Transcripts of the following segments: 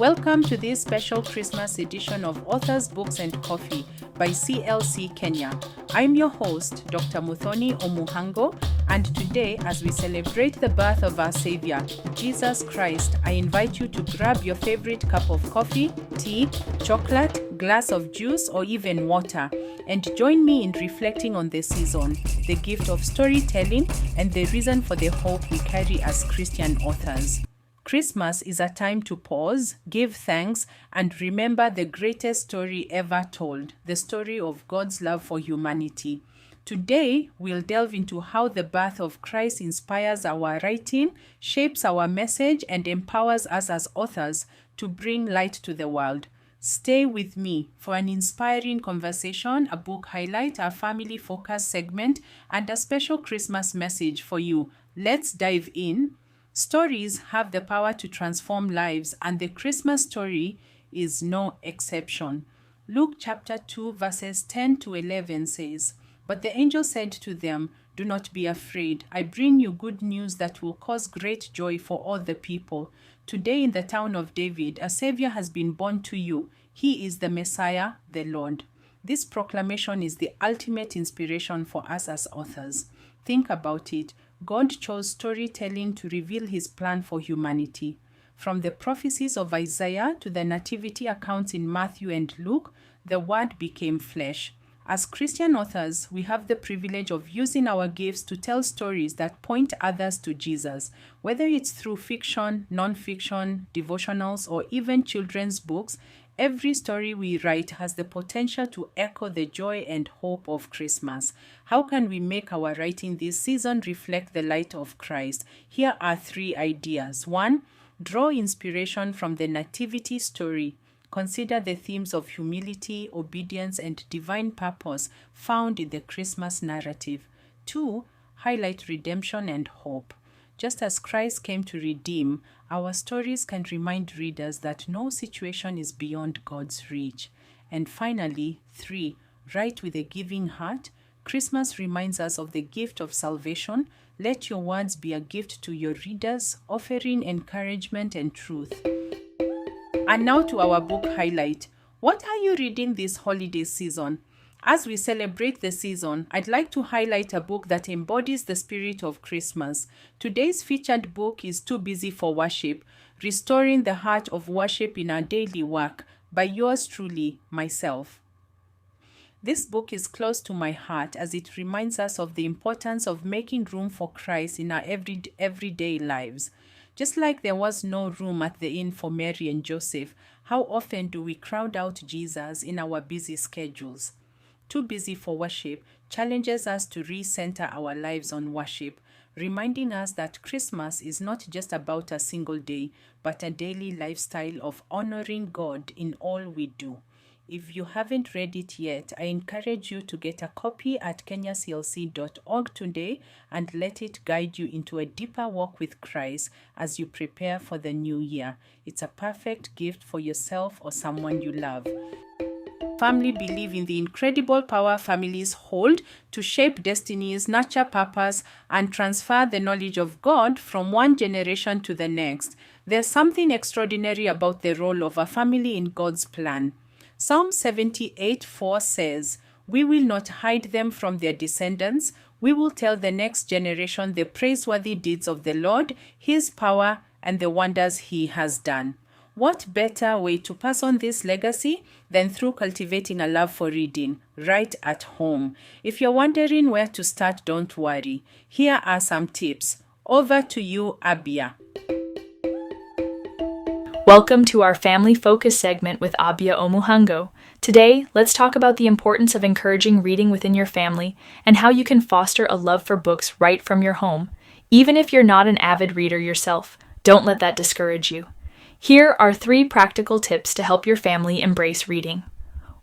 Welcome to this special Christmas edition of Authors, Books and Coffee by CLC Kenya. I'm your host, Dr. Muthoni Omuhango, and today, as we celebrate the birth of our Saviour, Jesus Christ, I invite you to grab your favorite cup of coffee, tea, chocolate, glass of juice, or even water, and join me in reflecting on the season, the gift of storytelling, and the reason for the hope we carry as Christian authors. Christmas is a time to pause, give thanks, and remember the greatest story ever told, the story of God's love for humanity. Today, we'll delve into how the birth of Christ inspires our writing, shapes our message, and empowers us as authors to bring light to the world. Stay with me for an inspiring conversation, a book highlight, a family focus segment, and a special Christmas message for you. Let's dive in. Stories have the power to transform lives, and the Christmas story is no exception. Luke chapter 2 verses 10 to 11 says, "But the angel said to them, 'Do not be afraid. I bring you good news that will cause great joy for all the people. Today in the town of David, a Savior has been born to you. He is the Messiah, the Lord.'" This proclamation is the ultimate inspiration for us as authors. Think about it. God chose storytelling to reveal his plan for humanity. From the prophecies of Isaiah to the nativity accounts in Matthew and Luke, the word became flesh. As Christian authors, we have the privilege of using our gifts to tell stories that point others to Jesus. Whether it's through fiction, non-fiction, devotionals, or even children's books, every story we write has the potential to echo the joy and hope of Christmas. How can we make our writing this season reflect the light of Christ? Here are 3 ideas. 1. Draw inspiration from the nativity story. Consider the themes of humility, obedience, and divine purpose found in the Christmas narrative. 2. Highlight redemption and hope. Just as Christ came to redeem, our stories can remind readers that no situation is beyond God's reach. And finally, 3. Write with a giving heart. Christmas reminds us of the gift of salvation. Let your words be a gift to your readers, offering encouragement and truth. And now to our book highlight. What are you reading this holiday season? As we celebrate the season, I'd like to highlight a book that embodies the spirit of Christmas. Today's featured book is Too Busy for Worship, Restoring the Heart of Worship in Our Daily Work, by yours truly, myself. This book is close to my heart as it reminds us of the importance of making room for Christ in our everyday lives. Just like there was no room at the inn for Mary and Joseph, how often do we crowd out Jesus in our busy schedules? Too Busy for Worship challenges us to recenter our lives on worship, reminding us that Christmas is not just about a single day, but a daily lifestyle of honoring God in all we do. If you haven't read it yet, I encourage you to get a copy at kenyaclc.org today and let it guide you into a deeper walk with Christ as you prepare for the new year. It's a perfect gift for yourself or someone you love. Family believe in the incredible power families hold to shape destinies, nurture purpose, and transfer the knowledge of God from one generation to the next. There's something extraordinary about the role of a family in God's plan. Psalm 78:4 says, "We will not hide them from their descendants. We will tell the next generation the praiseworthy deeds of the Lord, his power, and the wonders he has done." What better way to pass on this legacy than through cultivating a love for reading right at home? If you're wondering where to start, don't worry. Here are some tips. Over to you, Abia. Welcome to our Family Focus segment with Abia Omuhango. Today, let's talk about the importance of encouraging reading within your family and how you can foster a love for books right from your home. Even if you're not an avid reader yourself, don't let that discourage you. Here are 3 practical tips to help your family embrace reading.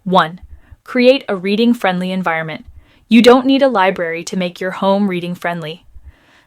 1. Create a reading-friendly environment. You don't need a library to make your home reading-friendly.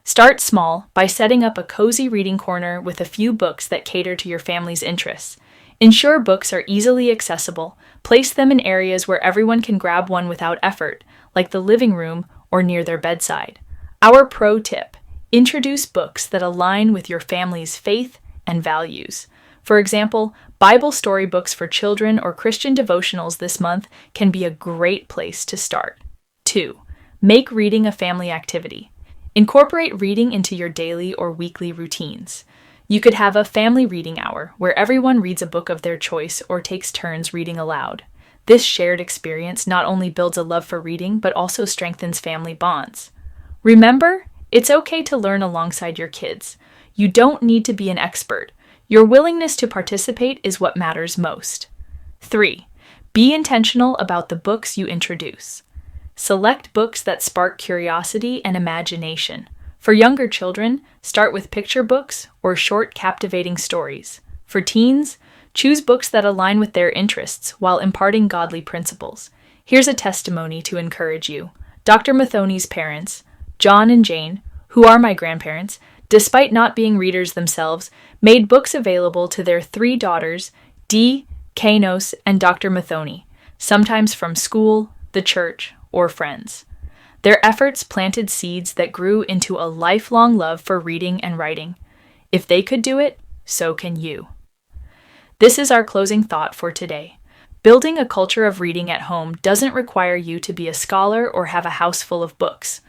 Start small by setting up a cozy reading corner with a few books that cater to your family's interests. Ensure books are easily accessible. Place them in areas where everyone can grab one without effort, like the living room or near their bedside. Our pro tip: introduce books that align with your family's faith and values. For example, Bible storybooks for children or Christian devotionals this month can be a great place to start. 2. Make reading a family activity. Incorporate reading into your daily or weekly routines. You could have a family reading hour where everyone reads a book of their choice or takes turns reading aloud. This shared experience not only builds a love for reading, but also strengthens family bonds. Remember, it's okay to learn alongside your kids. You don't need to be an expert. Your willingness to participate is what matters most. 3. Be intentional about the books you introduce. Select books that spark curiosity and imagination. For younger children, start with picture books or short, captivating stories. For teens, choose books that align with their interests while imparting godly principles. Here's a testimony to encourage you. Dr. Muthoni's parents, John and Jane, who are my grandparents, despite not being readers themselves, made books available to their 3 daughters, Dee, Kainos, and Dr. Muthoni, sometimes from school, the church, or friends. Their efforts planted seeds that grew into a lifelong love for reading and writing. If they could do it, so can you. This is our closing thought for today. Building a culture of reading at home doesn't require you to be a scholar or have a house full of books.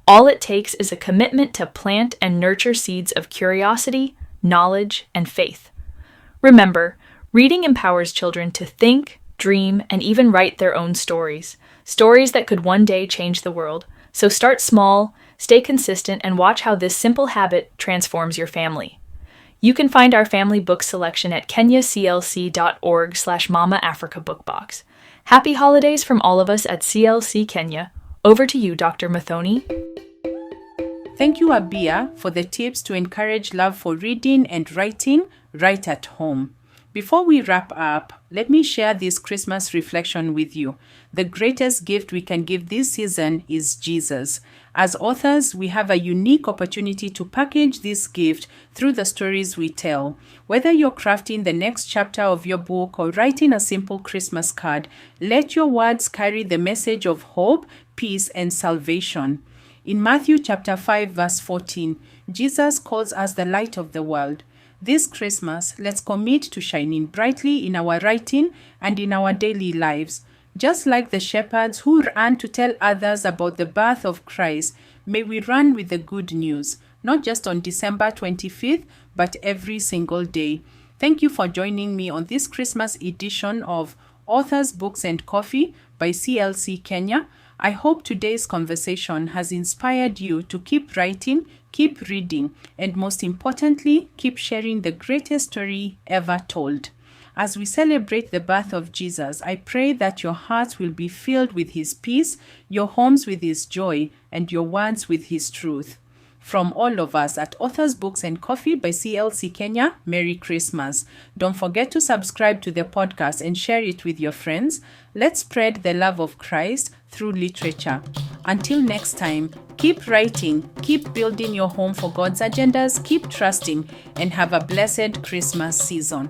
All it takes is a commitment to plant and nurture seeds of curiosity, knowledge, and faith. Remember, reading empowers children to think, dream, and even write their own stories that could one day change the world. So start small, stay consistent, and watch how this simple habit transforms your family. You can find our family book selection at kenyaclc.org/Mama Africa Bookbox. Happy holidays from all of us at CLC Kenya. Over to you, Dr. Muthoni. Thank you, Abia, for the tips to encourage love for reading and writing right at home. Before we wrap up, let me share this Christmas reflection with you. The greatest gift we can give this season is Jesus. As authors, we have a unique opportunity to package this gift through the stories we tell. Whether you're crafting the next chapter of your book or writing a simple Christmas card, let your words carry the message of hope, peace, and salvation. In Matthew chapter 5, verse 14, Jesus calls us the light of the world. This Christmas, let's commit to shining brightly in our writing and in our daily lives. Just like the shepherds who ran to tell others about the birth of Christ, may we run with the good news, not just on December 25th, but every single day. Thank you for joining me on this Christmas edition of Authors, Books and Coffee by CLC Kenya. I hope today's conversation has inspired you to keep writing, keep reading, and most importantly, keep sharing the greatest story ever told. As we celebrate the birth of Jesus, I pray that your hearts will be filled with His peace, your homes with His joy, and your words with His truth. From all of us at Authors, Books and Coffee by CLC Kenya, Merry Christmas. Don't forget to subscribe to the podcast and share it with your friends. Let's spread the love of Christ through literature. Until next time, keep writing, keep building your home for God's agendas, keep trusting, and have a blessed Christmas season.